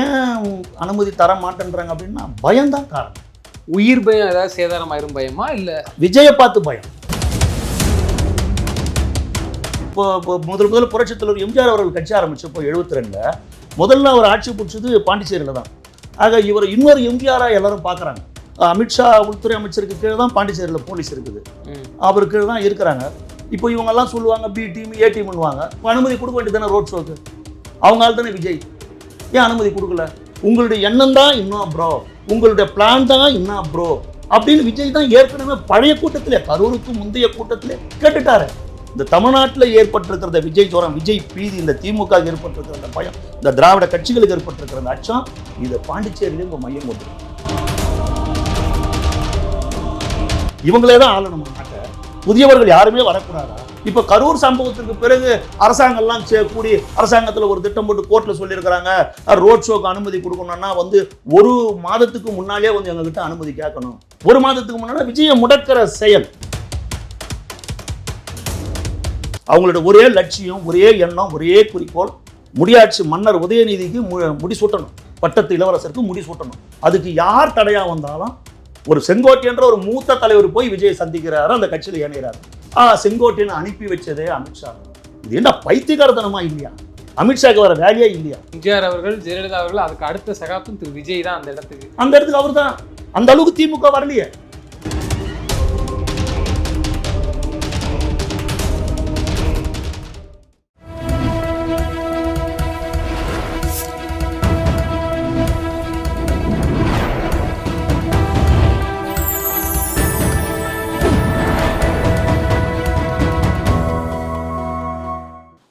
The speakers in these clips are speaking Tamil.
ஏன் அனுமதி தர மாட்டேன்றாங்க அப்படின்னா பயம்தான் காரணம். உயிர் பயம் ஏதாவது சேதாரம் ஆயிரும் பயமா இல்லை விஜயை பார்த்து பயம்? இப்போ முதல் புரட்சித் தலைவர் எம்ஜிஆர் அவர்கள் கட்சி ஆரம்பிச்சப்போ 72 முதல்ல அவர் ஆட்சி பிடிச்சது பாண்டிச்சேரியில் தான். ஆக இவர் இன்னொரு எம்ஜிஆராக எல்லாரும் பார்க்குறாங்க. அமித்ஷா உள்துறை அமைச்சருக்கு கீழே தான் பாண்டிச்சேரியில் போலீஸ் இருக்குது, அவருக்கு கீழே தான் இருக்கிறாங்க. இப்போ இவங்கெல்லாம் சொல்லுவாங்க பி டீம் ஏ டீம்னுவாங்க. அனுமதி கொடுக்க வேண்டியது தானே ரோட் ஷோக்கு? அவங்களால தானே விஜய். ஏன் அனுமதி கொடுக்கல? உங்களுடைய எண்ணம் தான் இன்னும் ப்ரோ, உங்களுடைய பிளான் தான் இன்னும் ப்ரோ அப்படின்னு விஜய் தான் ஏற்கனவே பழைய கூட்டத்திலே, கரூருக்கு முந்தைய கூட்டத்திலே கேட்டுட்டாரு. இந்த தமிழ்நாட்டில் ஏற்பட்டிருக்கிற விஜய் ஜோரம், விஜய் பீதி, இந்த திமுக ஏற்பட்டிருக்கிற அந்த பயம், இந்த திராவிட கட்சிகளுக்கு ஏற்பட்டிருக்கிற அந்த அச்சம், இதை பாண்டிச்சேரியிலே உங்க மையம் கொண்டு இவங்களே தான் ஆளணும். புதியவர்கள் யாருமே வரக்கூடாதா? இப்ப கரூர் சம்பவத்திற்கு பிறகு அரசாங்கம்லாம் கூடி அரசாங்கத்துல ஒரு திட்டம் போட்டு கோர்ட்ல சொல்லியிருக்கிறாங்க, ரோட் ஷோக்கு அனுமதி கொடுக்கணும்னா ஒரு மாதத்துக்கு முன்னாலே எங்ககிட்ட அனுமதி கேட்கணும். ஒரு மாதத்துக்கு முன்னாடி விஜயை முடக்கிற செயல். அவங்களோட ஒரே லட்சியம், ஒரே எண்ணம், ஒரே குறிக்கோள், முடியாட்சி மன்னர் உதயநிதிக்கு முடிசூட்டணும், பட்டத்து இளவரசருக்கு முடிசூட்டணும். அதுக்கு யார் தடையா வந்தாலும் ஒரு செங்கோட்டையன்ற ஒரு மூத்த தலைவர் போய் விஜயை சந்திக்கிறாரு, அந்த கட்சியில் இணைகிறாரு. செங்கோட்டையன் அனுப்பி வச்சதே அமித்ஷா. இது என்ன பைத்தியகாரத்தனமா இல்லையா? அமித்ஷாக்கு வர வேலையே இல்லையா? எம்ஜிஆர் அவர்கள், ஜெயலலிதா அவர்கள், அதுக்கு அடுத்த சகாப்தம் திரு விஜய் தான் அந்த இடத்துக்கு அவர் தான். அந்த அளவுக்கு திமுக வரலையே.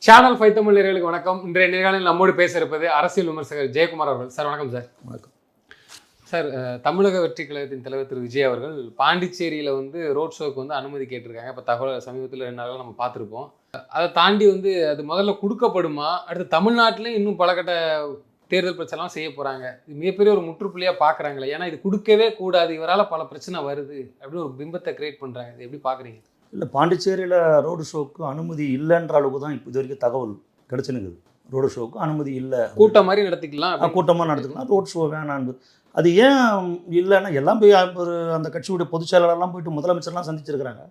சேனல் 5 தமிழ் நேயர்களுக்கு வணக்கம். இன்றைய நேர்காணலில் நம்மோடு பேச இருப்பது அரசியல் விமர்சகர் ஜெயக்குமார் அவர்கள். சார் வணக்கம். சார் வணக்கம். சார், தமிழக வெற்றி கழகத்தின் தலைவர் திரு விஜய் அவர்கள் பாண்டிச்சேரியில் ரோட் ஷோக்கு அனுமதி கேட்டிருக்காங்க. இப்போ தகவல் சமீபத்தில் 2 நாளாக நம்ம பார்த்துருப்போம். அதை தாண்டி அது முதல்ல கொடுக்கப்படுமா, அடுத்து தமிழ்நாட்டிலையும் இன்னும் பலகட்ட தேர்தல் பிரச்சனைலாம் செய்ய போகிறாங்க, இது மிகப்பெரிய ஒரு முற்றுப்புள்ளியாக பார்க்குறாங்களே. ஏன்னா இது கொடுக்கவே கூடாது, இவரால் பல பிரச்சனை வருது அப்படின்னு ஒரு பிம்பத்தை கிரியேட் பண்ணுறாங்க. இது எப்படி பார்க்குறீங்க? இல்லை, பாண்டிச்சேரியில் ரோடு ஷோக்கு அனுமதி இல்லைன்ற அளவுக்கு தான் இப்போ இது வரைக்கும் தகவல் கிடச்சினுக்குது. ரோடு ஷோக்கு அனுமதி இல்லை, கூட்டம் மாதிரி நடத்திக்கலாம், கூட்டமாக நடத்திக்கலாம், ரோட் ஷோ வேணான்னு. அது ஏன் இல்லைன்னா எல்லாம் போய் ஒரு அந்த கட்சியுடைய பொதுச் செயலாளர்லாம் போயிட்டு முதலமைச்சர்லாம் சந்திச்சிருக்கிறாங்க.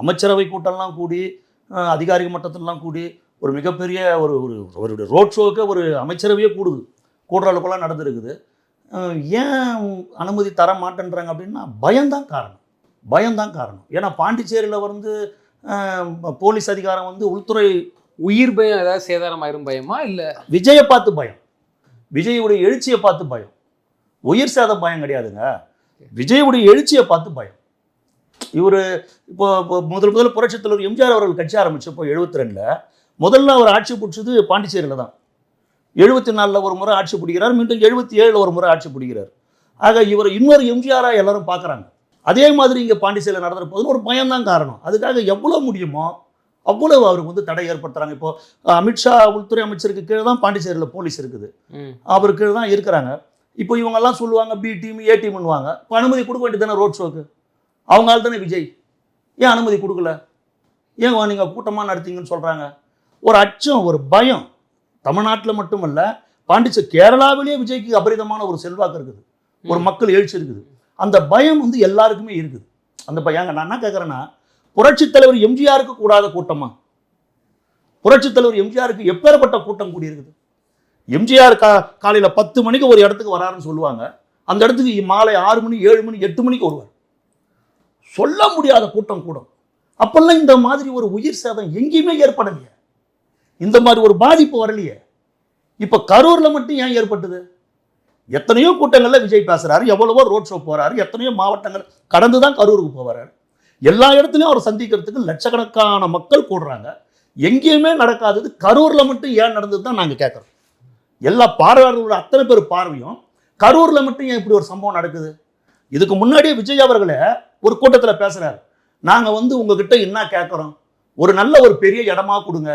அமைச்சரவை கூட்டம்லாம் கூடி, அதிகாரிகள் மட்டத்திலலாம் கூடி, ஒரு மிகப்பெரிய ஒரு ரோட் ஷோவுக்கு ஒரு அமைச்சரவையே கூடுற அளவுக்குலாம் நடந்துருக்குது. ஏன் அனுமதி தர மாட்டேன்றாங்க அப்படின்னா பயம்தான் காரணம். ஏன்னா பாண்டிச்சேரியில் போலீஸ் அதிகாரம் உள்துறை. உயிர் பயம் ஏதாவது சேதாரம் ஆயிரும் பயமா இல்லை விஜயை பார்த்து பயம்? விஜயுடைய எழுச்சியை பார்த்து பயம். உயிர் சேதம் பயம் கிடையாதுங்க, விஜயுடைய எழுச்சியை பார்த்து பயம். இவர் இப்போ முதல் புரட்சித் தலைவர் எம்ஜிஆர் அவர்கள் கட்சி ஆரம்பிச்சப்போ 72 முதல்ல அவர் ஆட்சி பிடிச்சது பாண்டிச்சேரியில் தான். 74 ஒரு முறை ஆட்சி பிடிக்கிறார், மீண்டும் 77 ஒரு முறை ஆட்சி பிடிக்கிறார். ஆக இவர் இன்னொரு எம்ஜிஆராக எல்லாரும் பார்க்குறாங்க. அதே மாதிரி இங்கே பாண்டிச்சேரியில் நடந்துற போது ஒரு பயம்தான் காரணம். அதுக்காக எவ்வளோ முடியுமோ அவ்வளவு அவருக்கு தடை ஏற்படுத்துறாங்க. இப்போ அமித்ஷா உள்துறை அமைச்சருக்கு கீழே தான் பாண்டிச்சேரியில் போலீஸ் இருக்குது, அவருக்கு கீழே தான் இருக்கிறாங்க. இப்போ இவங்கெல்லாம் சொல்லுவாங்க பி டீம் ஏ டீம்னுவாங்க. இப்போ அனுமதி கொடுக்க வேண்டியது தானே ரோட் ஷோக்கு? அவங்களால தானே விஜய். ஏன் அனுமதி கொடுக்கல? ஏன் நீங்கள் கூட்டமாக நடத்தீங்கன்னு சொல்கிறாங்க. ஒரு அச்சம், ஒரு பயம். தமிழ்நாட்டில் மட்டுமல்ல, பாண்டிச்சேரி கேரளாவிலேயே விஜய்க்கு அபரிதமான ஒரு செல்வாக்கு இருக்குது, ஒரு மக்கள் எழுச்சி இருக்குது. அந்த பயம் எல்லாருக்குமே இருக்குது. அந்த பயம் நான் என்ன கேட்குறேன்னா, புரட்சித் தலைவர் எம்ஜிஆருக்கு கூடாத கூட்டமா? புரட்சித் தலைவர் எம்ஜிஆருக்கு எப்பேற்பட்ட கூட்டம் கூடியிருக்குது. எம்ஜிஆர் காலையில் 10 மணிக்கு ஒரு இடத்துக்கு வராருன்னு சொல்லுவாங்க, அந்த இடத்துக்கு மாலை 6 மணி 7 மணி 8 மணிக்கு வருவார். சொல்ல முடியாத கூட்டம் கூடும். அப்பெல்லாம் இந்த மாதிரி ஒரு உயிர் சேதம் எங்கேயுமே ஏற்படலையே, இந்த மாதிரி ஒரு பாதிப்பு வரலையே. இப்போ கரூரில் மட்டும் ஏன் ஏற்பட்டது? எத்தனையோ கூட்டங்களில் விஜய் பேசுறாரு, எவ்வளவோ ரோட் ஷோ போறாரு, எத்தனையோ மாவட்டங்கள் கடந்து தான் கரூருக்கு போவாரு. எல்லா இடத்துலையும் அவர் சந்திக்கிறதுக்கு லட்சக்கணக்கான மக்கள் கூடுறாங்க. எங்கேயுமே நடக்காதது கரூரில் மட்டும் ஏன் நடந்தது தான் நாங்கள் கேட்குறோம். எல்லா பார்வையாளர்களோட அத்தனை பேர் பார்வையும் கரூரில் மட்டும் ஏன் இப்படி ஒரு சம்பவம் நடக்குது? இதுக்கு முன்னாடியே விஜய் அவர்களே ஒரு கூட்டத்தில் பேசுறாரு, நாங்கள் உங்ககிட்ட என்ன கேட்குறோம், ஒரு நல்ல ஒரு பெரிய இடமா கொடுங்க,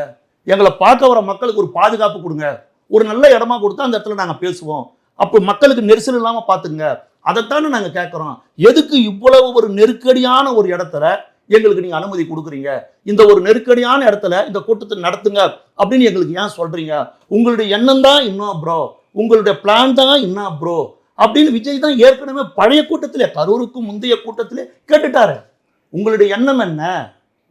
எங்களை பார்க்க வர மக்களுக்கு ஒரு பாதுகாப்பு கொடுங்க, ஒரு நல்ல இடமா கொடுத்தா அந்த இடத்துல நாங்கள் பேசுவோம், அப்போ மக்களுக்கு நெரிசல் இல்லாமல் பார்த்துங்க, அதைத்தானே நாங்கள் கேட்குறோம். எதுக்கு இவ்வளவு ஒரு நெருக்கடியான ஒரு இடத்துல எங்களுக்கு நீங்கள் அனுமதி கொடுக்குறீங்க? இந்த ஒரு நெருக்கடியான இடத்துல இந்த கூட்டத்தை நடத்துங்க அப்படின்னு எங்களுக்கு ஏன் சொல்கிறீங்க? உங்களுடைய எண்ணம் தான் இன்னும் ப்ரோ, உங்களுடைய பிளான் தான் என்ன ப்ரோ அப்படின்னு விஜய் தான் ஏற்கனவே பழைய கூட்டத்திலே, கரூருக்கு முந்தைய கூட்டத்திலே கேட்டுட்டாரு. உங்களுடைய எண்ணம் என்ன,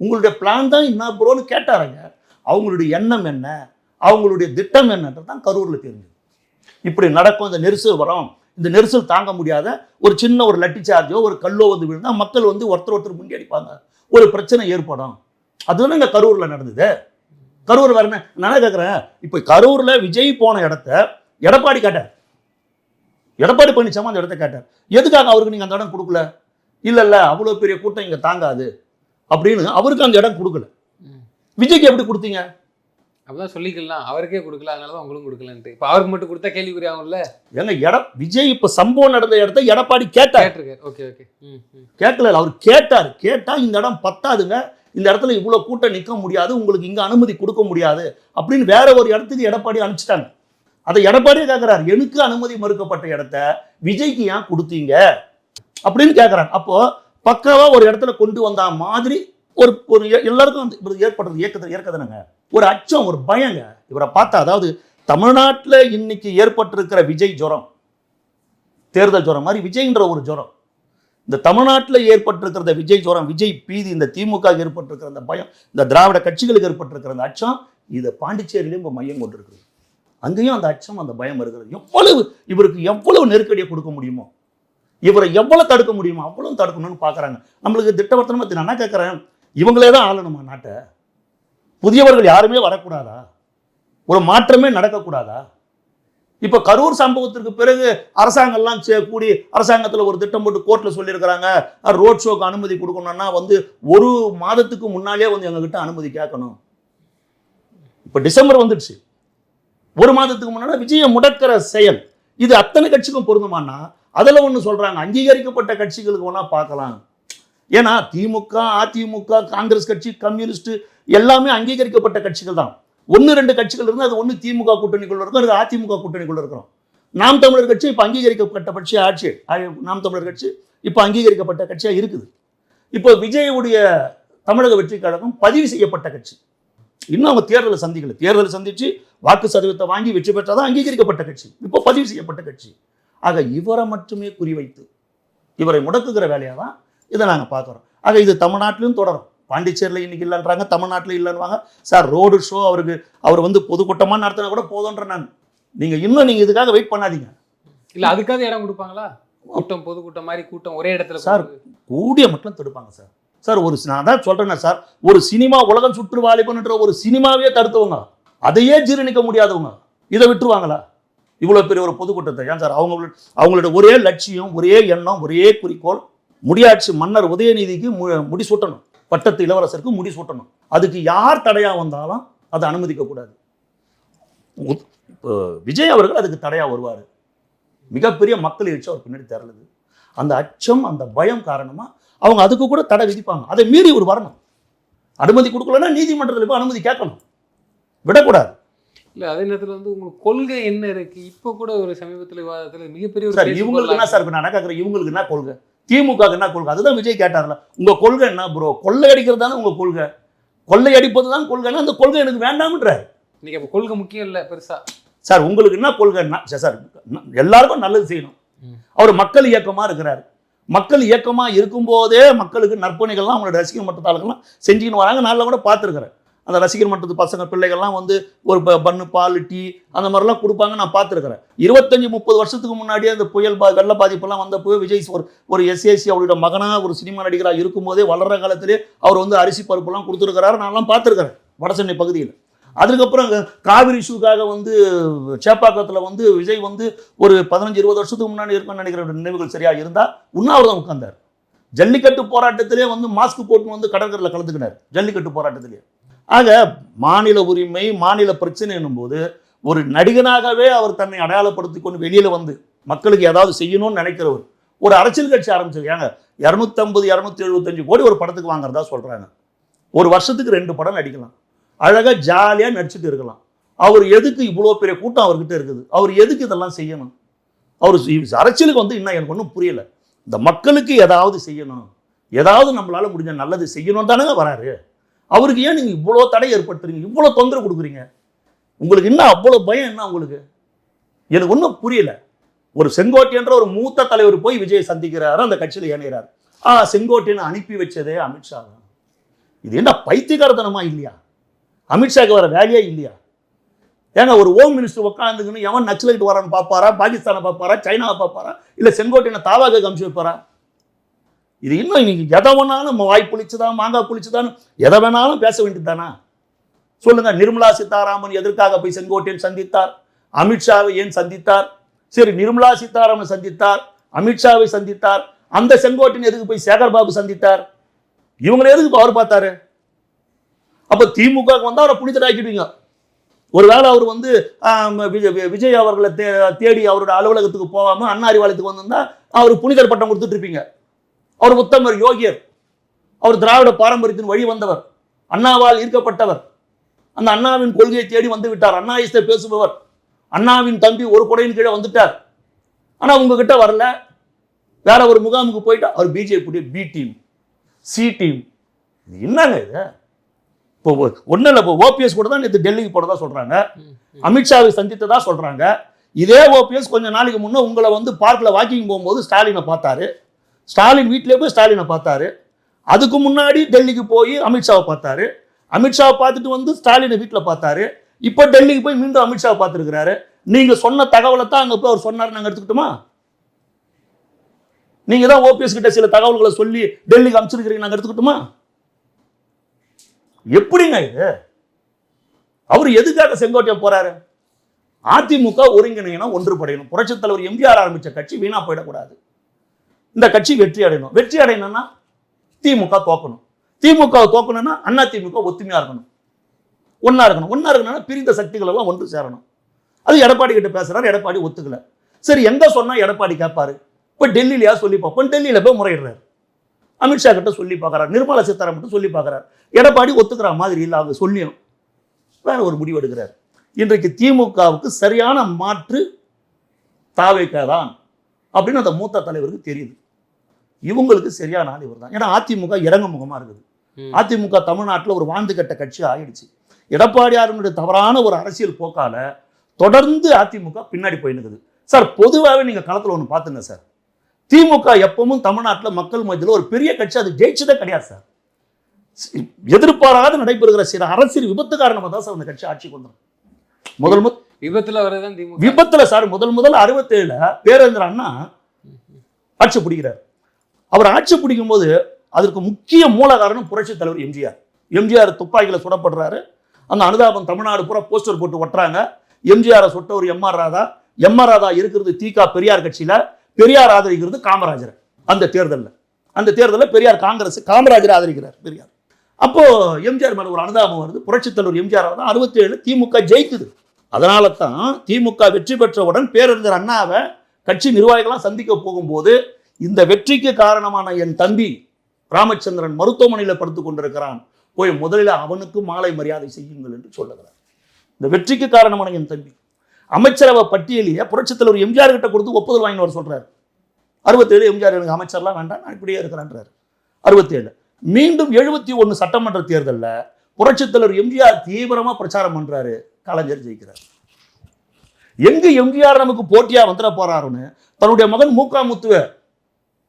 உங்களுடைய பிளான் தான் என்ன ப்ரோன்னு கேட்டாருங்க. அவங்களுடைய எண்ணம் என்ன, அவங்களுடைய திட்டம் என்னன்றது தான் கரூரில் தெரிஞ்சது. இப்படி நடக்கும், இந்த நெரிசல் வரும், இந்த நெரிசல் தாங்க முடியாத ஒரு சின்ன ஒரு லட்டி சார்ஜோ ஒரு கல்லோ வந்து விழுந்தா மக்கள் வந்து ஒருத்தர் முண்டி அடிப்பாங்க, ஒரு பிரச்சனை ஏற்படும். அதுதான் இங்கே கரூரில் நடந்தது. கரூர் வரேன்னு நான் கேட்குறேன். இப்போ கரூரில் விஜய் போன இடத்த எடப்பாடி கேட்டார், எடப்பாடி பழனிசாமி அந்த இடத்த கேட்டார். எதுக்காக அவருக்கு நீங்கள் அந்த இடம் கொடுக்கல? இல்லை அவ்வளோ பெரிய கூட்டம் இங்கே தாங்காது அப்படின்னு அவருக்கு அந்த இடம் கொடுக்கல. விஜய்க்கு எப்படி கொடுத்தீங்க? அப்படிதான் சொல்லிக்கலாம், அவருக்கே கொடுக்கல, அதனால தான் உங்களும் கொடுக்கலன்ட்டு. இப்போ அவருக்கு மட்டும் கொடுத்தா கேள்விக்குறி ஆகும்ல. ஏங்க விஜய் இப்போ சம்பவம் நடந்த இடத்த எடப்பாடி கேட்டார். Okay okay. கேட்கல, அவர் கேட்டார். கேட்டா இந்த இடம் பத்தாதுங்க, இந்த இடத்துல இவ்வளோ கூட்டம் நிற்க முடியாது, உங்களுக்கு இங்கே அனுமதி கொடுக்க முடியாது அப்படின்னு வேற ஒரு இடத்துக்கு எடப்பாடி அனுப்பிச்சிட்டாங்க. அதை எடப்பாடியே கேட்குறாரு, எனக்கு அனுமதி மறுக்கப்பட்ட இடத்த விஜய்க்கு ஏன் கொடுத்தீங்க அப்படின்னு கேட்குறாங்க. அப்போ பக்காவா ஒரு இடத்துல கொண்டு வந்தா மாதிரி ஒரு ஒரு எல்லாருக்கும் வந்து ஏற்படுறது ஏற்கதுனுங்க ஒரு அச்சம், ஒரு பயங்க இவரை பார்த்தா. அதாவது தமிழ்நாட்டில் இன்னைக்கு ஏற்பட்டிருக்கிற விஜய் ஜுரம், தேர்தல் ஜுரம் மாதிரி விஜய்ன்ற ஒரு ஜுரம், இந்த தமிழ்நாட்டில் ஏற்பட்டிருக்கிற விஜய் ஜுரம், விஜய் பீதி, இந்த திமுக ஏற்பட்டிருக்கிற அந்த பயம், இந்த திராவிட கட்சிகளுக்கு ஏற்பட்டிருக்கிற அந்த அச்சம், இதை பாண்டிச்சேரியிலும் இப்போ மையம் கொண்டிருக்கிறது. அங்கேயும் அந்த அச்சம், அந்த பயம் இருக்கிறது. எவ்வளவு இவருக்கு எவ்வளவு நெருக்கடியை கொடுக்க முடியுமோ, இவரை எவ்வளவு தடுக்க முடியுமோ அவ்வளவு தடுக்கணும்னு பார்க்குறாங்க. நம்மளுக்கு திட்டவர்த்தனமாக நான் கேட்குறேன், இவங்களே தான் ஆளணுமா நாட்டை? புதியவர்கள் யாருமே வரக்கூடாதா? ஒரு மாற்றமே நடக்கக்கூடாதா? இப்போ கரூர் சம்பவத்திற்கு பிறகு அரசாங்கம்லாம் கூடி அரசாங்கத்தில் ஒரு திட்டம் போட்டு கோர்ட்டில் சொல்லியிருக்கிறாங்க, ரோட் ஷோக்கு அனுமதி கொடுக்கணும்னா வந்து ஒரு மாதத்துக்கு முன்னாலே வந்து எங்ககிட்ட அனுமதி கேட்கணும். இப்போ டிசம்பர் வந்துடுச்சு, ஒரு மாதத்துக்கு முன்னாடி விஜயை முடக்கிற செயல் இது அத்தனை கட்சிக்கும் பொருந்துமானா? அதில் ஒன்று சொல்கிறாங்க, அங்கீகரிக்கப்பட்ட கட்சிகளுக்கு வேணா பார்க்கலாம். ஏன்னா திமுக, அதிமுக, காங்கிரஸ் கட்சி, கம்யூனிஸ்ட் எல்லாமே அங்கீகரிக்கப்பட்ட கட்சிகள் தான். 1-2 கட்சிகள் இருந்து அது ஒன்று திமுக கூட்டணிக்குள்ள இருக்கும், அது அதிமுக கூட்டணிக்குள்ள இருக்கிறோம். நாம் தமிழர் கட்சி இப்போ அங்கீகரிக்கப்பட்ட கட்சி ஆட்சி, நாம் தமிழர் கட்சி இப்போ அங்கீகரிக்கப்பட்ட கட்சியாக இருக்குது. இப்போ விஜயுடைய தமிழக வெற்றி கழகம் பதிவு செய்யப்பட்ட கட்சி, இன்னும் அவங்க தேர்தலை சந்திச்சு வாக்கு சதவீதத்தை வாங்கி வெற்றி பெற்றாதான் அங்கீகரிக்கப்பட்ட கட்சி, இப்போ பதிவு செய்யப்பட்ட கட்சி. ஆக இவரை மட்டுமே குறிவைத்து இவரை முடக்குகிற வேலையாக தான் இதை நாங்கள் பார்க்குறோம். ஆக இது தமிழ்நாட்டிலும் தொடரும். பாண்டிச்சேரியில் இன்னைக்கு இல்லைன்றாங்க, தமிழ்நாட்டில் இல்லைன்னுவாங்க. சார் ரோடு ஷோ அவர் வந்து பொதுக்கூட்டமாக நடத்தினா கூட போதுன்ற நான். நீங்கள் இதுக்காக வெயிட் பண்ணாதீங்க. இல்லை அதுக்காக இடம் கொடுப்பாங்களா? கூட்டம் பொதுக்கூட்டம் மாதிரி கூட்டம் ஒரே இடத்துல சார் கூடிய மட்டும் தடுப்பாங்க சார். சார் நான் தான் சொல்கிறேன்னா சார், ஒரு சினிமா உலகம் சுற்று வாலிபன்ற ஒரு சினிமாவே தடுத்தவங்க, அதையே ஜீரணிக்க முடியாதவங்க இதை விட்டுருவாங்களா? இவ்வளோ பெரிய ஒரு பொதுக்கூட்டத்தை ஏன் சார்? அவங்களோட ஒரே லட்சியம், ஒரே எண்ணம், ஒரே குறிக்கோள், முடியாட்சி மன்னர் உதயநிதிக்கு முடி சூட்டணும், பட்டத்து இளவரசருக்கு முடி சூட்டணும். அதுக்கு யார் தடையாக வந்தாலும் அதை அனுமதிக்கக்கூடாது. விஜய் அவர்கள் அதுக்கு தடையாக வருவார். மிகப்பெரிய மக்கள் எழுச்சி அவர் பின்னாடி திரளுது. அந்த அச்சம், அந்த பயம் காரணமாக அவங்க அதுக்கு கூட தடை விதிப்பாங்க. அதை மீறி ஒரு வரணும். அனுமதி கொடுக்கலன்னா நீதிமன்றத்தில் போய் அனுமதி கேட்கணும், விடக்கூடாது. இல்லை அதே நேரத்தில் வந்து உங்களுக்கு கொள்கை என்ன இருக்கு? இப்போ கூட ஒரு சமீபத்தில் விவாதத்தில் மிகப்பெரிய சார் இவங்களுக்கு என்ன சார் நான் கேட்குறேன், இவங்களுக்கு என்ன கொள்கை, திமுக என்ன கொள்கை? அதுதான் விஜய் கேட்டார்ல, உங்க கொள்கை என்ன ப்ரோ? கொள்ளை அடிக்கிறது தானே உங்க கொள்கை, கொள்ளை அடிப்பது தான் கொள்கைன்னா அந்த கொள்கை எனக்கு வேண்டாம்ன்றார். இன்னைக்கு அப்போ கொள்கை முக்கியம் இல்லை பெருசா. சார் உங்களுக்கு என்ன கொள்கைன்னா சார் எல்லாருக்கும் நல்லது செய்யணும். அவர் மக்கள் இயக்கமாக இருக்கிறார். மக்கள் இயக்கமாக இருக்கும்போதே மக்களுக்கு நற்பணிகள்லாம் அவங்களோட ரசிகர் மட்டத்தாளுக்கெல்லாம் செஞ்சுக்கின்னு வராங்க. நாளில் கூட பார்த்துருக்குறேன், அந்த ரசிகர் மட்டத்து பசங்க பிள்ளைகள்லாம் வந்து ஒரு பண்ணு பால் டீ அந்த மாதிரிலாம் கொடுப்பாங்க, நான் பார்த்துருக்குறேன். 25-30 வருஷத்துக்கு முன்னாடியே அந்த புயல் வெள்ள பாதிப்பெல்லாம் வந்தப்போ விஜய் ஒரு எஸ்ஏசி அவருடைய மகனாக ஒரு சினிமா நடிகராக இருக்கும்போதே வளர்கிற காலத்திலே அவர் வந்து அரிசி பருப்புலாம் கொடுத்துருக்கிறாரு, நான்லாம் பார்த்துருக்குறேன் வடசென்னை பகுதியில். அதுக்கப்புறம் காவிரி இஷ்யூக்காக வந்து சேப்பாக்கத்தில் வந்து விஜய் வந்து ஒரு 15-20 வருஷத்துக்கு முன்னாடி இருக்குன்னு நினைக்கிற நினைவுகள் சரியாக இருந்தால் உண்ணாவிரதம் உட்கார்ந்தார். ஜல்லிக்கட்டு போராட்டத்திலே வந்து மாஸ்க் போட்டு வந்து கடற்கரையில் கலந்துக்கினார் ஜல்லிக்கட்டு போராட்டத்திலே. ஆக மாநில உரிமை, மாநில பிரச்சனை என்னும்போது ஒரு நடிகனாகவே அவர் தன்னை அடையாளப்படுத்தி கொண்டு வெளியில் வந்து மக்களுக்கு ஏதாவது செய்யணும்னு நினைக்கிறவர் ஒரு அரசியல் கட்சி ஆரம்பிச்சிருக்காங்க. 250-275 கோடி ஒரு படத்துக்கு வாங்குறதா சொல்கிறாங்க. ஒரு வருஷத்துக்கு 2 படம் நடிக்கலாம், அழகாக ஜாலியாக நடிச்சுட்டு இருக்கலாம். அவர் எதுக்கு இவ்வளோ பெரிய கூட்டம் அவர்கிட்ட இருக்குது? அவர் எதுக்கு இதெல்லாம் செய்யணும்? அவர் அரசியலுக்கு வந்து இன்னும் எனக்கு ஒன்றும் புரியலை. இந்த மக்களுக்கு ஏதாவது செய்யணும், ஏதாவது நம்மளால முடிஞ்ச நல்லது செய்யணும் தானே வராரு. அவருக்கு ஏன் நீங்கள் இவ்வளோ தடை ஏற்படுத்துறீங்க, இவ்வளோ தொந்தரவு கொடுக்குறீங்க? உங்களுக்கு என்ன அவ்வளோ பயம்? என்ன உங்களுக்கு எனக்கு ஒன்றும் புரியல. ஒரு செங்கோட்டையன்ற ஒரு மூத்த தலைவர் போய் விஜயை சந்திக்கிறாரு, அந்த கட்சியில் இணைகிறார். செங்கோட்டையனை அனுப்பி வச்சதே அமித்ஷா தான். இது என்ன பைத்தியக்காரத்தனமா இல்லையா? அமித்ஷாக்கு வர வேலையே இல்லையா? ஏங்க ஒரு ஹோம் மினிஸ்டர் உட்காந்துக்குன்னு எவன் நக்சலைட் வரான்னு பார்ப்பாரா, பாகிஸ்தானை பார்ப்பாரா, சைனாவை பார்ப்பாரா, இல்லை செங்கோட்டையனை தாவாக அமிச்சு வைப்பாரா? இது இன்னும் இன்னைக்கு எதை வேணாலும் வாய் புளிச்சுதான் மாங்காய் புளிச்சுதான் எதை வேணாலும் பேச வேண்டியது தானா? சொல்லுங்க. நிர்மலா சீதாராமன் எதற்காக போய் செங்கோட்டையன் சந்தித்தார்? அமித்ஷாவை ஏன் சந்தித்தார்? சரி, நிர்மலா சீதாராமன் சந்தித்தார், அமித்ஷாவை சந்தித்தார், அந்த செங்கோட்டையன் எதுக்கு போய் சேகர் பாபு சந்தித்தார்? இவங்களை எதுக்கு அவர் பார்த்தாரு? அப்ப திமுக வந்தா அவரை புனிதராக்கிடுவீங்க. ஒருவேளை அவர் விஜய் அவர்களை தேடி அவரோட அலுவலகத்துக்கு போகாம அண்ணா அறிவாலயத்துக்கு வந்திருந்தா அவர் புனிதர் பட்டம் கொடுத்துட்டு இருப்பீங்க. அவர் உத்தமர், யோகியர், அவர் திராவிட பாரம்பரியத்தின் வழி வந்தவர், அண்ணாவால் ஈர்க்கப்பட்டவர், அந்த அண்ணாவின் கொள்கையை தேடி வந்து விட்டார், அண்ணாயிஸ்தை பேசுபவர், அண்ணாவின் தம்பி ஒரு குடையின் கீழே வந்துட்டார். ஆனா உங்ககிட்ட வரல, வேற ஒரு முகாமுக்கு போயிட்டா அவர் BJP B team, C team. என்னங்க இது? இப்போ ஒன்றும் இல்லை, இப்போ ஓபிஎஸ் கூட தான் நேற்று டெல்லிக்கு போனதா சொல்றாங்க, அமித்ஷாவை சந்தித்ததா சொல்றாங்க. இதே ஓபிஎஸ் கொஞ்சம் நாளைக்கு முன்னே உங்களை பார்க்கில் வாக்கிங் போகும்போது ஸ்டாலினை பார்த்தாரு, ஸ்டாலின் வீட்டிலே போய் ஸ்டாலினை பார்த்தாரு. அதுக்கு முன்னாடி டெல்லிக்கு போய் அமித்ஷாவை பார்த்தாரு, அமித்ஷாவை பார்த்துட்டு ஸ்டாலினை வீட்டில் பார்த்தாரு. இப்போ டெல்லிக்கு போய் மீண்டும் அமித்ஷாவை பார்த்துருக்கிறாரு. நீங்க சொன்ன தகவலை தான் அங்கே போய் அவர் சொன்னார், நாங்கள் எடுத்துக்கிட்டோமா? நீங்க தான் ஓபிஎஸ் கிட்ட சில தகவல்களை சொல்லி டெல்லிக்கு அனுப்பிச்சிருக்கிறீங்க, நாங்கள் எடுத்துக்கிட்டோமா? எப்படிங்க இது? அவர் எதுக்காக செங்கோட்டையன் போறாரு? அதிமுக ஒருங்கிணையணும், ஒன்றுபடையணும். புரட்சித் தலைவர் எம்ஜிஆர் ஆரம்பிச்ச கட்சி வீணா போயிடக்கூடாது. இந்த கட்சி வெற்றி அடையணும். வெற்றி அடையணும்னா திமுக தோக்கணும். திமுக தோக்கணும்னா அண்ணா திமுக ஒத்துமையா இருக்கணும், ஒன்னா இருக்கணும். ஒன்னா இருக்கணும்னா பிரிந்த சக்திகள் எல்லாம் ஒன்று சேரணும். அது எடப்பாடி கிட்ட பேசுறாரு, எடப்பாடி ஒத்துக்கல. சரி, எங்க சொன்னா எடப்பாடி கேட்பாரு? இப்போ டெல்லியிலயா சொல்லி பார்ப்போம். டெல்லியில போய் முறையிடுறாரு, அமித்ஷா கிட்ட சொல்லி பார்க்கறாரு, நிர்மலா சீதாராமன் கிட்ட சொல்லி பார்க்கறாரு. எடப்பாடி ஒத்துக்கிற மாதிரி இல்லை, அவங்க சொல்லியும் வேற ஒரு முடிவு எடுக்கிறார். இன்றைக்கு திமுகவுக்கு சரியான மாற்று தாவேகா தான் அப்படின்னு அந்த மூத்த தலைவருக்கு தெரியுது. இவங்களுக்கு சரியான ஆள் இவர் தான். ஏன்னா அதிமுக இறங்க முகமா இருக்குது. அதிமுக தமிழ்நாட்டில் ஒரு வாழ்ந்து கட்ட கட்சி ஆயிடுச்சு. எடப்பாடியாருடைய தவறான ஒரு அரசியல் போக்கால தொடர்ந்து அதிமுக பின்னாடி போயினுக்குது. சார், பொதுவாகவே நீங்க களத்தில் ஒன்று பார்த்துங்க சார், திமுக எப்பவும் தமிழ்நாட்டில் மக்கள் மத்தியில் ஒரு பெரிய கட்சி, அது ஜெயிச்சதே கிடையாது சார். எதிர்பாராத நடைபெறுகிற சில அரசியல் விபத்து காரணமாக தான் சார் அந்த கட்சி ஆட்சிக்கு வந்தோம். விபத்துல சார் முதல் 67 பேரறிஞர் அண்ணா ஆட்சி பிடிக்கிறார். அவர் ஆட்சி பிடிக்கும் போது அதற்கு முக்கிய மூல காரணம் புரட்சி தலைவர் எம்ஜிஆர். எம்ஜிஆர் துப்பாக்கியில சுடப்படுறாரு. அந்த அனுதாபம் தமிழ்நாடு பூரா போஸ்டர் போட்டு ஒட்டுறாங்க. எம்ஜிஆரை சுட்ட ஒரு M R Radha. M R Radha இருக்கிறது திக பெரியார் கட்சியில, பெரியார் ஆதரிக்கிறது காமராஜர். அந்த தேர்தலில் பெரியார் காங்கிரஸ், காமராஜர் ஆதரிக்கிறார் பெரியார். அப்போ எம்ஜிஆர் மேல ஒரு அனுதாபம் வருது. புரட்சி தலைவர் எம்ஜிஆர் தான் 67 திமுக ஜெயிக்குது. அதனால தான் திமுக வெற்றி பெற்றவுடன் பேரறிஞர் அண்ணாவை கட்சி நிர்வாகிகளாம் சந்திக்க போகும்போது, இந்த வெற்றிக்கு காரணமான என் தம்பி ராமச்சந்திரன் மருத்துவமனையில் படுத்துக் கொண்டிருக்கிறான், போய் முதலில் அவனுக்கு மாலை மரியாதை செய்யுங்கள் என்று சொல்லுகிறார். இந்த வெற்றிக்கு காரணமான என் தம்பி அமைச்சரவை பட்டியலியே புரட்சி தலைவர் எம்ஜிஆர் கிட்ட கொடுத்து ஒப்புதல் வாங்கின்னு வர சொல்றாரு. 67 எம்ஜிஆர் எனக்கு அமைச்சர்லாம் வேண்டாம், நான் இப்படியே இருக்கிறான்றாரு. 67 மீண்டும் 71 சட்டமன்ற தேர்தலில் புரட்சி தலைவர் எம்ஜிஆர் தீவிரமா பிரச்சாரம் பண்றாரு, கலைஞர் ஜெயிக்கிறார். எங்க எம்ஜிஆர் நமக்கு போட்டியா வந்துட போறாருன்னு தன்னுடைய மகன் முத்துவ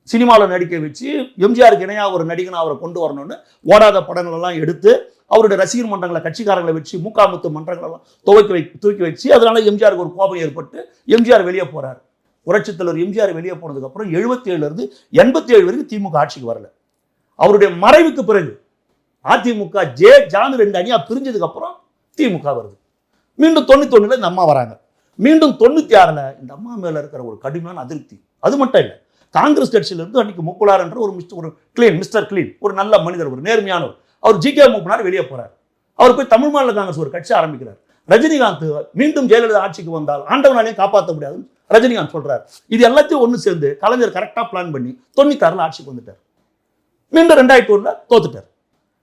சினிமாவில் நடிக்க வச்சு எம்ஜிஆருக்கு இணையா ஒரு நடிகனை அவரை கொண்டு வரணும்னு ஓடாத படங்கள் எல்லாம் எடுத்து அவருடைய ரசிகர் மன்றங்களை கட்சிக்காரங்களை வச்சு முத்து மன்றங்கள் எல்லாம் தூக்கி வச்சு, அதனால எம்ஜிஆருக்கு ஒரு கோபம் ஏற்பட்டு எம்ஜிஆர் வெளியே போறாரு. புரட்சி தலைவர் எம்ஜிஆர் வெளியே போனதுக்கு அப்புறம் 77 இருந்து 87 வரைக்கும் திமுக ஆட்சிக்கு வரல. அவருடைய மறைவுக்கு பிறகு அதிமுக ஜானு 2 அணியா பிரிஞ்சதுக்கு அப்புறம் திமுக வருது. மீண்டும் 91 இந்த அம்மா வராங்க. மீண்டும் 96 இந்த அம்மா மேல இருக்கிற ஒரு கடுமையான அதிருப்தி. அது மட்டும் இல்லை, காங்கிரஸ் கட்சியிலிருந்து அன்னைக்கு முக்குளார் என்ற மிஸ்டர் கிளீன் ஒரு நல்ல மனிதர், ஒரு நேர்மையானவர், அவர் ஜி.கே. மூப்பனார் வெளியே போறார். அவர் போய் தமிழ் மாநில காங்கிரஸ் ஒரு கட்சி ஆரம்பிக்கிறார். ரஜினிகாந்த் மீண்டும் ஜெயலலிதா ஆட்சிக்கு வந்தால் ஆண்டவனாலையும் காப்பாற்ற முடியாதுன்னு ரஜினிகாந்த் சொல்றாரு. இது எல்லாத்தையும் ஒன்று சேர்ந்து கலைஞர் கரெக்டா பிளான் பண்ணி 96 ஆட்சிக்கு வந்துட்டார். மீண்டும் 2001 தோத்துட்டார்.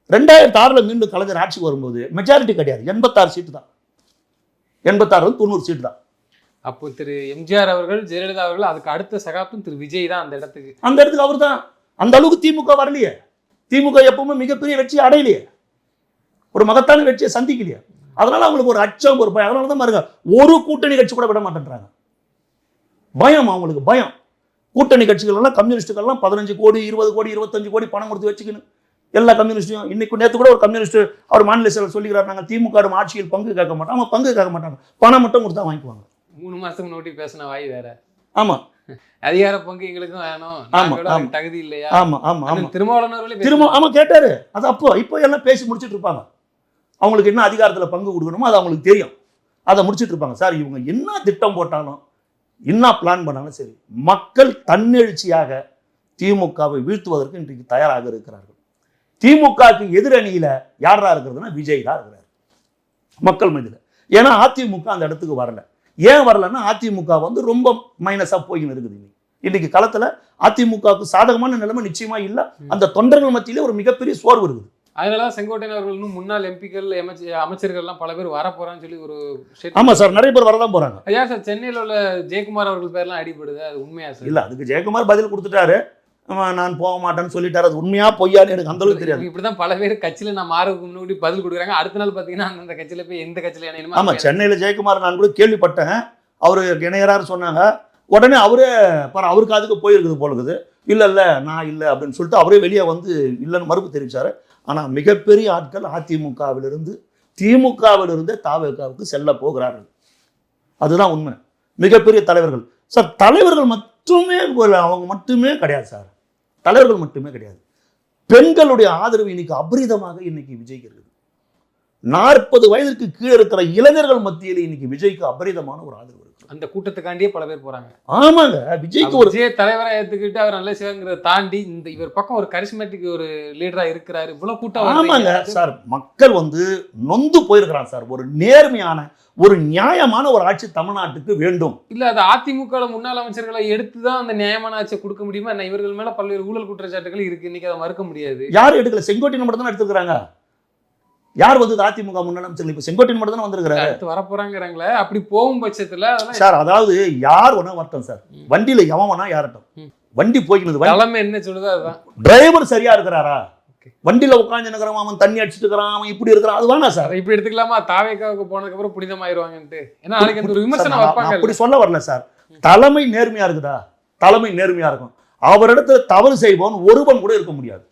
2006 மீண்டும் கலைஞர் ஆட்சிக்கு வரும்போது மெஜாரிட்டி கிடையாது, 86 சீட்டு தான். 86 90 சீட்டு தான். அப்போ திரு எம்ஜிஆர் அவர்கள், ஜெயலலிதா அவர்கள், அதுக்கு அடுத்த சகாப்தம் திரு விஜய் தான் அந்த இடத்துக்கு அவர் தான். அந்த அளவுக்கு திமுக வரலையே. திமுக எப்பவுமே மிகப்பெரிய வெற்றியை அடையலையே, ஒரு மகத்தான வெற்றியை சந்திக்கலையே. அதனால அவங்களுக்கு ஒரு அச்சம், ஒரு பயம். அதனால தான் பாருங்க, ஒரு கூட்டணி கட்சி கூட விட மாட்டேன்றாங்க. பயம், அவங்களுக்கு பயம். கூட்டணி கட்சிகள்லாம் கம்யூனிஸ்டுகள்லாம் 15 கோடி 20 கோடி 25 கோடி பணம் கொடுத்து வச்சுக்கணும். எல்லா கம்யூனிஸ்டையும் இன்னைக்கு நேற்று கூட ஒரு கம்யூனிஸ்ட் அவர் மாநில செயலர் சொல்லிக்கிறார், நாங்கள் திமுக ஆட்சியில் பங்கு கேட்க மாட்டோம். ஆமாம், பங்கு கேட்க மாட்டாங்க, பணம் மட்டும் கொடுத்தா வாங்கிக்குவாங்க. 3 மாசத்துக்கு நோட்டி பேசின வாய் வேற. ஆமாம், அதிகார பங்கு எங்களுக்கும் வேணும், நாங்களோட தகுதி இல்லையா? ஆமாம் ஆமாம் ஆமாம் திருமாவளவர்களே ஆமாம் கேட்டாரு. அது இப்போ எல்லாம் பேசி முடிச்சுட்டு இருப்பாங்க. அவங்களுக்கு என்ன அதிகாரத்தில் பங்கு கொடுக்கணுமோ அது அவங்களுக்கு தெரியும், அதை முடிச்சுட்டு இருப்பாங்க. சார், இவங்க என்ன திட்டம் போட்டாலும் என்ன பிளான் பண்ணாலும் சரி, மக்கள் தன்னெழுச்சியாக திமுகவை வீழ்த்துவதற்கு இன்றைக்கு தயாராக இருக்கிறார்கள். திமுகவுக்கு எதிரணியில யாரா இருக்கிறதுனா விஜய் தான் இருக்கிறார் மக்கள் மத்தியில். ஏன்னா அதிமுக அந்த இடத்துக்கு வரல. ஏன் வரலன்னா அதிமுக வந்து ரொம்ப மைனஸா போயின்னு இருக்குது. இன்னைக்கு களத்துல அதிமுகவுக்கு சாதகமான நிலைமை நிச்சயமா இல்லை. அந்த தொண்டர்கள் மத்தியிலே ஒரு மிகப்பெரிய சோர்வு இருக்குது. அதனாலதான் செங்கோட்டையன் அவர்கள் இன்னும் முன்னாள் எம்பிக்கள் அமைச்சர்கள் எல்லாம் பல பேர் வர போறான்னு சொல்லி ஒரு ஆமா சார், நிறைய பேர் வரதான் போறாங்க. ஐயா சார், சென்னையில் உள்ள ஜெயக்குமார் அவர்கள் பேர்லாம் அடிபடுது, அது உண்மையா சார்? இல்ல, அதுக்கு ஜெயக்குமார் பதில் கொடுத்துட்டாரு, நான் போக மாட்டேன்னு சொல்லிட்டாரு. அது உண்மையா பொய்யான்னு எனக்கு அந்த அளவுக்கு தெரியாது. இப்படிதான் பல பேர் கட்சியில நான் மாறதுக்கு முன்னாடி பதில் கொடுக்குறாங்க. அடுத்த நாள் பாத்தீங்கன்னா அந்த கட்சியில போய் எந்த கட்சியில இணையணுமோ. ஆமா, சென்னையில ஜெயக்குமார் நான் கூட கேள்விப்பட்டேன், அவரு இணையறாரு சொன்னாங்க. உடனே அவரே அவருக்கு அதுக்கு போயிருக்குது போல இருக்குது. இல்ல நான் இல்லை அப்படின்னு சொல்லிட்டு அவரே வெளியே வந்து இல்லைன்னு மறுப்பு தெரிவிச்சாரு. ஆனா மிகப்பெரிய ஆட்கள் அதிமுகவிலிருந்து திமுகவிலிருந்து தாவேகாவுக்கு செல்ல போகிறார்கள். அதுதான் உண்மை. மிகப்பெரிய தலைவர்கள் சார், தலைவர்கள் மட்டுமே அவங்க மட்டுமே கிடையாது சார், தலைவர்கள் மட்டுமே கிடையாது. பெண்களுடைய ஆதரவு இன்னைக்கு அபரிதமாக இன்னைக்கு விஜய்க்கு இருக்குது. 40 வயதிற்கு கீழே இருக்கிற இளைஞர்கள் மத்தியில் இன்னைக்கு விஜய்க்கு அபரிதமான ஒரு ஆதரவு இருக்கு. அந்த கூட்டத்துக்காண்டியே பல பேர் போறாங்க. ஆமாங்க, விஜய்க்கு ஒரு விஜய் தலைவரை ஏத்துக்கிட்டு அவர் நல்ல செய்வாங்கிறத தாண்டி இந்த இவர் பக்கம் ஒரு கரிஸ்மேட்டிக் ஒரு லீடரா இருக்கிறாரு, இவ்வளவு கூட்டம். ஆமாங்க சார், மக்கள் வந்து நொந்து போயிருக்கிறான் சார். ஒரு நேர்மையான ஒரு நியாயமான ஒரு ஆட்சி தமிழ்நாட்டுக்கு வேண்டும். இல்ல, அது அதிமுக முன்னாள் அமைச்சர்களை எடுத்துதான் அந்த நியாயமான ஆட்சியை கொடுக்க முடியுமா? இவர்கள் மேல பல்வேறு ஊழல் குற்றச்சாட்டுகள் இருக்கு, இன்னைக்கு அதை மறுக்க முடியாது. யாரும் எடுக்கல, செங்கோட்டையன் மட்டும் தான் எடுத்துக்கிறாங்க. யார் வந்து அதிமுக முன்னாள் அமைச்சர்கள்? இப்ப செங்கோட்டையன் மட்டும் தான் வந்திருக்கிறாரு, அடுத்து வரப்போறாங்கிறாங்களே. அப்படி போகும் பட்சத்துல சார், அதாவது யார் ஒண்ணா வரட்டும் சார், வண்டியில எவன் வேணா யாரட்டும், வண்டி போய்க்கிறது, தலைமை என்ன சொல்லுதோ அதுதான். டிரைவர் சரியா இருக்கிறாரா? வண்டியில உட்காந்து இருக்கிறான், அவன் தண்ணி அடிச்சுட்டு இருக்கிறான், அவன் இப்படி இருக்கிறான், அது வேணா சார். இப்படி எடுத்துக்கலாமா? தாவேகாவுக்கு போனதுக்கு அப்புறம் புனிதமாயிருவாங்கன்ட்டு. ஏன்னா நாளைக்கு அந்த ஒரு விமர்சனம் வைப்பாங்க. அப்படி சொல்ல வரல சார். தலைமை நேர்மையா இருக்குதா? தலைமை நேர்மையா இருக்கும். அவரிடத்துல தவறு செய்வோம் ஒருவன் கூட இருக்க முடியாது.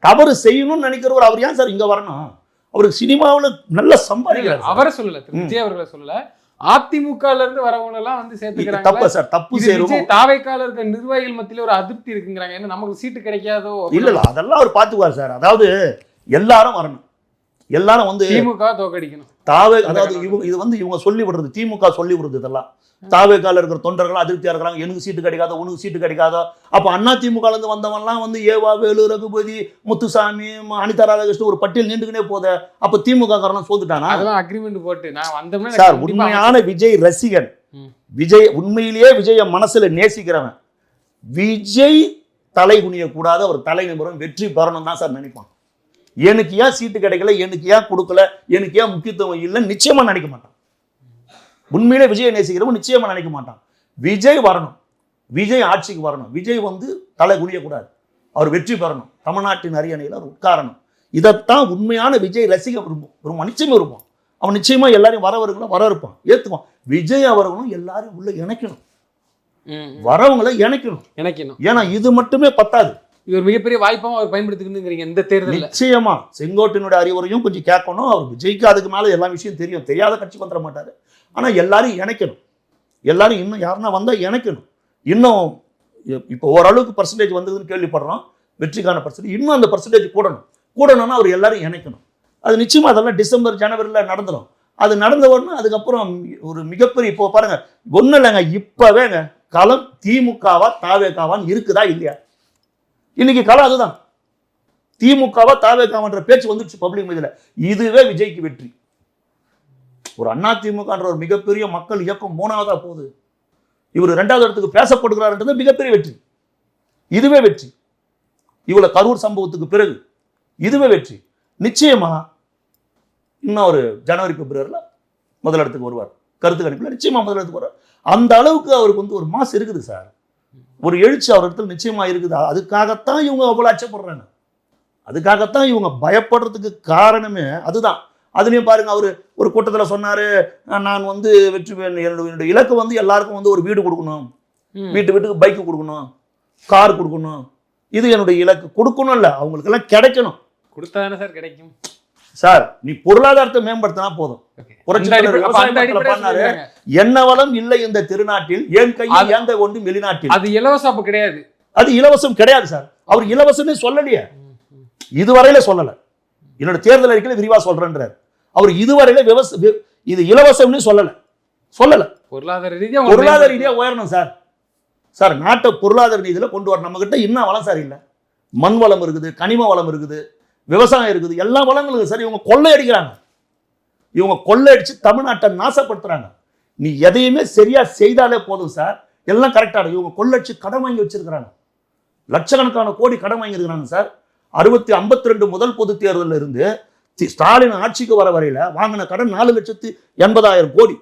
தவறு செய்யணும்னு நினைக்கிறவர் அவர் ஏன் சார் இங்க வரணும்? அவருக்கு சினிமாவில் நல்ல சம்பாதிக்கிறார். அவரை சொல்லல, விஜய் அவர்களை சொல்லல, அதிமுகல இருந்து வரவங்க எல்லாம் வந்து சேர்த்துக்கிறாங்க. தப்பு சார், தப்பு செய்யறோம். தாவேகால இருக்க நிர்வாகிகள் மத்தியில ஒரு அதிருப்தி இருக்குங்கிறாங்க. ஏன்னா நமக்கு சீட்டு கிடைக்காதோ. இல்ல அதெல்லாம் அவர் பாத்துக்குவார் சார். அதாவது எல்லாரும் வரணும், எல்லாரும் வந்து திமுக தோக்கடிக்கணும். அதாவது இது வந்து இவங்க சொல்லி விடுறது, திமுக சொல்லி விடுறது. இதெல்லாம் தாவேகால இருக்கிற தொண்டர்கள் அதிருப்தியா இருக்கிறாங்க, எனக்கு சீட்டு கிடைக்காதோ, உனக்கு சீட்டு கிடைக்காதோ. அப்ப அண்ணா திமுக இருந்து வந்தவன்லாம் வந்து ஏவா, வேலு, ரகுபதி, முத்துசாமி, அனிதா ராதாகிருஷ்ணன் ஒரு பட்டியல் நீண்டுக்கினே போத. அப்ப திமுக காரன் சோந்துட்டானா? அதெல்லாம் அக்ரிமெண்ட் போட்டு நான் வந்தோம்னா சார், உண்மையான விஜய் ரசிகன், விஜய் உண்மையிலேயே விஜய மனசுல நேசிக்கிறவன், விஜய் தலை குனிய கூடாது, அவர் தலை நிமிரம் வெற்றி பெறணும் தான் சார் நினைப்பான். எனக்கு ஏன் சீட்டு கிடைக்கல, எனக்கு ஏன் கொடுக்கல, எனக்கு ஏன் முக்கியத்துவம் இல்லைன்னு நிச்சயமா நினைக்க மாட்டான். உண்மையிலே விஜய் நேசிக்கிறவன் நிச்சயமா நினைக்க மாட்டான். விஜய் வரணும், விஜய் ஆட்சிக்கு வரணும், விஜய் வந்து தலை குனியக்கூடாது, அவர் வெற்றி பெறணும், தமிழ்நாட்டின் அரியணையில் அவர் உட்காரணும். இதைத்தான் உண்மையான விஜய் ரசிக விரும்பும், நிச்சயமா இருப்பான். அவன் நிச்சயமா எல்லாரையும் வரவர்களை இருப்பான், ஏத்துவான். விஜய் அவர்களும் எல்லாரையும் உள்ள இணைக்கணும், வரவங்களை இணைக்கணும். ஏன்னா இது மட்டுமே பத்தாது. இது ஒரு மிகப்பெரிய வாய்ப்பாக அவர் பயன்படுத்திக்கணுங்கிறீங்க இந்த தேர்தல். நிச்சயமா செங்கோட்டையனுடைய அறிவுரையும் கொஞ்சம் கேட்கணும். அவர் விஜய்க்கு அதுக்கு மேல எல்லா விஷயம் தெரியும், தெரியாத கட்சி வந்துட மாட்டாரு. ஆனா எல்லாரும் இணைக்கணும், எல்லாரும் இன்னும் யாருன்னா வந்தா இணைக்கணும். இன்னும் இப்போ ஓரளவுக்கு பர்சன்டேஜ் வந்ததுன்னு கேள்விப்படுறோம், வெற்றிக்கான பர்சன்டேஜ். இன்னும் அந்த பர்சன்டேஜ் கூடணும்னா அவர் எல்லாரும் இணைக்கணும். அது நிச்சயமா அதெல்லாம் டிசம்பர் ஜனவரியில் நடந்துடும். அது நடந்த உடனே அதுக்கப்புறம் ஒரு மிகப்பெரிய, இப்போ பாருங்க ஒன்றும் இல்லைங்க, இப்பவேங்க களம் திமுகவா தாவேகாவான்னு இருக்குதா இல்லையா? இன்னைக்கு களம் அதுதான். திமுகவா தாவேகாவன்ற பேச்சு வந்துடுச்சு பப்ளிக் மீதுல. இதுவே விஜய்க்கு வெற்றி. ஒரு அண்ணா திமுகன்ற ஒரு மிகப்பெரிய மக்கள் இயக்கம் 3ஆவதா போகுது, இவர் 2வது இடத்துக்கு பேசப்படுகிறார்ன்றது மிகப்பெரிய வெற்றி. இதுவே வெற்றி. இவ்வளவு கரூர் சம்பவத்துக்கு பிறகு இதுவே வெற்றி. நிச்சயமா இன்னும் ஒரு ஜனவரி பிப்ரவரியில் முதலிடத்துக்கு வருவார். கருத்து கணிப்பில் நிச்சயமா முதலிடத்துக்கு வருவார். அந்த அளவுக்கு அவருக்கு வந்து ஒரு மாசு இருக்குது சார், ஒரு எழுச்சி அவர் இடத்துல நிச்சயமா இருக்குது. அதுக்காகத்தான் இவங்க அவ்வளவு அச்சப்படுறாங்க, அதுக்காகத்தான் இவங்க பயப்படுறதுக்கு காரணமே அதுதான். அதுலேயும் பாருங்க, அவர் ஒரு கூட்டத்தில் சொன்னார், நான் வந்து வெற்றி என்னுடைய இலக்கு வந்து எல்லாருக்கும் வந்து ஒரு வீடு கொடுக்கணும், வீட்டுக்கு பைக்கு கொடுக்கணும், கார் கொடுக்கணும், இது என்னுடைய இலக்கு. கொடுக்கணும் இல்லை, அவங்களுக்கெல்லாம் கிடைக்கணும். கொடுத்தா தானே சார் கிடைக்கும் சார். நீ பொருளாதாரத்தை மேம்படுத்தினா போதும். என்ன வளம் இல்லை இந்த திருநாட்டில், என் கையில் ஏந்த ஒன்றும் வெளிநாட்டில். அது இலவசம் கிடையாது, அது இலவசம் கிடையாது சார். அவர் இலவசமே சொல்லலையே, இதுவரையில சொல்லல. என்னோட தேர்தல் அறிக்கையில விரிவா சொல்றேன்றார். அவர் இதுவரையில இது இலவசம்னு சொல்லல. பொருளாதார ரீதியா உயரணும் சார். சார், நாட்டை பொருளாதார ரீதியில கொண்டு வர நம்ம கிட்ட இன்னும் வளம் சார் இல்லை. மண் வளம் இருக்குது, கனிம வளம் இருக்குது, விவசாயம் இருக்குது, எல்லா வளங்களும் இருக்குது சார். இவங்க கொள்ளையடிக்கிறாங்க. இவங்க கொள்ளையடிச்சு தமிழ்நாட்டை நாசப்படுத்துறாங்க. நீ எதையுமே சரியா செய்தாலே போதும் சார், எல்லாம் கரெக்டாக. இவங்க கொள்ளையடிச்சு கடன் வாங்கி வச்சிருக்கிறாங்க. லட்சக்கணக்கான கோடி கடன் வாங்கியிருக்கிறாங்க சார். 52 முதல் பொது தேர்தலில் இருந்து ஸ்டாலின் ஆட்சிக்கு வர வரையில வாங்கின கடன் 4,80,000 கோடி.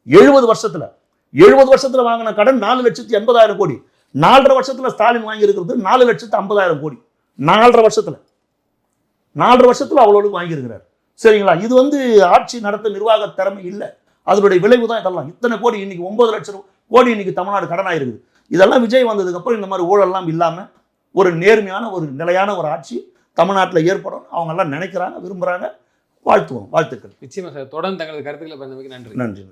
70 வருஷத்துல வாங்கின கடன் 4,80,000 கோடி. 4.5 வருஷத்துல ஸ்டாலின் வாங்கி இருக்கிறது 4,50,000 கோடி. 4.5 வருஷத்துல அவ்வளவு வாங்கியிருக்கிறார். சரிங்களா? இது வந்து ஆட்சி நடத்த நிர்வாக திறமை இல்லை. அதனுடைய விளைவு தான் இதெல்லாம். இத்தனை கோடி, இன்னைக்கு 9 லட்சம் கோடி இன்னைக்கு தமிழ்நாடு கடனாக இருக்குது. இதெல்லாம் விஜய் வந்ததுக்கு அப்புறம் இந்த மாதிரி ஊழல்லாம் இல்லாம ஒரு நேர்மையான ஒரு நிலையான ஒரு ஆட்சி தமிழ்நாட்டில் ஏற்படும் அவங்க எல்லாம் நினைக்கிறாங்க, விரும்புறாங்க. வாழ்த்துக்கள். நிச்சயமா சார். தொடர்ந்து தங்களது கருத்துக்களை பகிர்ந்தமைக்கு நன்றி. நன்றி.